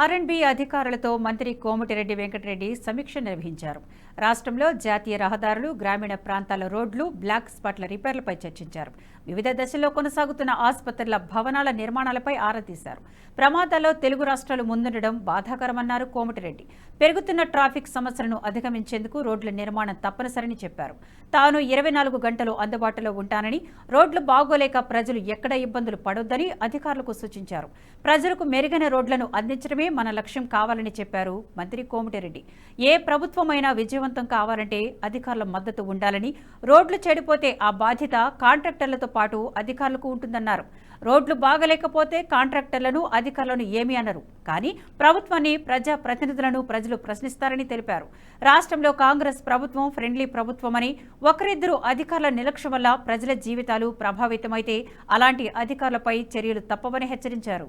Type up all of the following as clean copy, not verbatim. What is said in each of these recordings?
ఆర్ఎండ్బి అధికారులతో మంత్రి కోమటిరెడ్డి వెంకటరెడ్డి సమీక్ష నిర్వహించారు. రాష్ట్రంలో జాతీయ రహదారులు, గ్రామీణ ప్రాంతాల రోడ్లు, బ్లాక్ స్పాట్ల రిపేర్లపై చర్చించారు. వివిధ దశల్లో కొనసాగుతున్న ఆసుపత్రుల భవనాల నిర్మాణాలపై ఆరా తీశారు. ప్రమాదాల్లో తెలుగు రాష్ట్రాలు ముందుండడం బాధాకరమన్నారు కోమటిరెడ్డి. పెరుగుతున్న ట్రాఫిక్ సమస్యలను అధిగమించేందుకు రోడ్ల నిర్మాణం తప్పనిసరని చెప్పారు. తాను 24 గంటలు అందుబాటులో ఉంటానని, రోడ్లు బాగోలేక ప్రజలు ఎక్కడ ఇబ్బందులు పడొద్దని అధికారులకు సూచించారు. ప్రజలకు మెరుగైన రోడ్లను అందించడమే మన లక్ష్యం కావాలని చెప్పారు మంత్రి కోమటిరెడ్డి. ఏ ప్రభుత్వమైనా విజయవంతం కావాలంటే అధికారుల మద్దతు ఉండాలని, రోడ్లు చెడిపోతే ఆ బాధ్యత కాంట్రాక్టర్లతో పాటు అధికారులకు ఉంటుందన్నారు. రోడ్లు బాగలేకపోతే కాంట్రాక్టర్లను, అధికారులను ఏమీ అనరు, కానీ ప్రభుత్వాన్ని, ప్రజా ప్రతినిధులను ప్రజలు ప్రశ్నిస్తారని తెలిపారు. రాష్ట్రంలో కాంగ్రెస్ ప్రభుత్వం ఫ్రెండ్లీ ప్రభుత్వమని, ఒకరిద్దరు అధికారుల నిర్లక్ష్యం వల్ల ప్రజల జీవితాలు ప్రభావితమైతే అలాంటి అధికారులపై చర్యలు తప్పవని హెచ్చరించారు.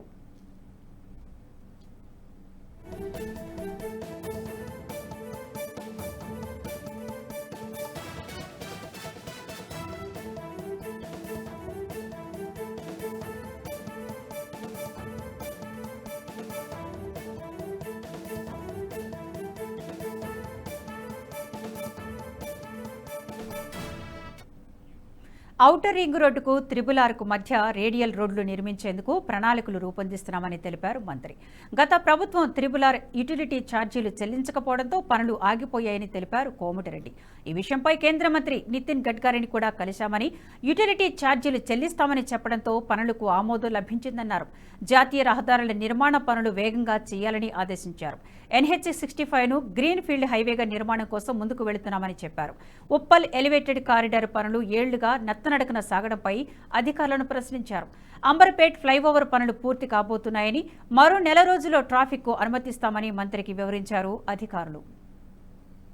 ఔటర్ రింగ్ రోడ్డుకు త్రిబుల్-ఆర్కు మధ్య రేడియల్ రోడ్లు నిర్మించేందుకు ప్రణాళికలు రూపొందిస్తున్నామని తెలిపారు మంత్రి. గత ప్రభుత్వం త్రిబుల్-ఆర్ యుటిలిటీ ఛార్జీలు చెల్లించకపోవడంతో పనులు ఆగిపోయాయని తెలిపారు కోమటిరెడ్డి. ఈ విషయంపై కేంద్ర మంత్రి నితిన్ గడ్కరీని కూడా కలిశామని, యుటిలిటీ ఛార్జీలు చెల్లిస్తామని చెప్పడంతో పనులకు ఆమోదం లభించిందన్నారు. జాతీయ రహదారుల నిర్మాణ పనులు వేగంగా చేయాలని ఆదేశించారు. NH-65ను గ్రీన్ ఫీల్డ్ హైవేగా నిర్మాణం కోసం ముందుకు వెళుతున్నామని చెప్పారు. ఉప్పల్ ఎలివేటెడ్ కారిడార్ పనులు ఏళ్లుగా నత్తనడకన సాగడంపై అధికారులను ప్రశ్నించారు. అంబర్పేట్ ఫ్లైఓవర్ పనులు పూర్తి కాబోతున్నాయని, మరో నెల రోజుల్లో ట్రాఫిక్కు అనుమతిస్తామని మంత్రికి వివరించారు అధికారులు.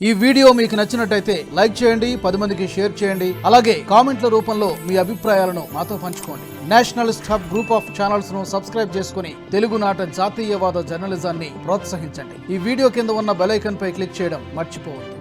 ఈ వీడియో మీకు నచ్చినట్టయితే లైక్ చేయండి, 10 మందికి షేర్ చేయండి. అలాగే కామెంట్ల రూపంలో మీ అభిప్రాయాలను మాతో పంచుకోండి. Nationalist hub group of channels ను సబ్స్క్రైబ్ చేసుకుని తెలుగునాట జాతీయవాద జర్నలిజాన్ని ప్రోత్సహించండి. ఈ వీడియో కింద ఉన్న బెల్ ఐకాన్ పై క్లిక్ చేయడం మర్చిపోవద్దు.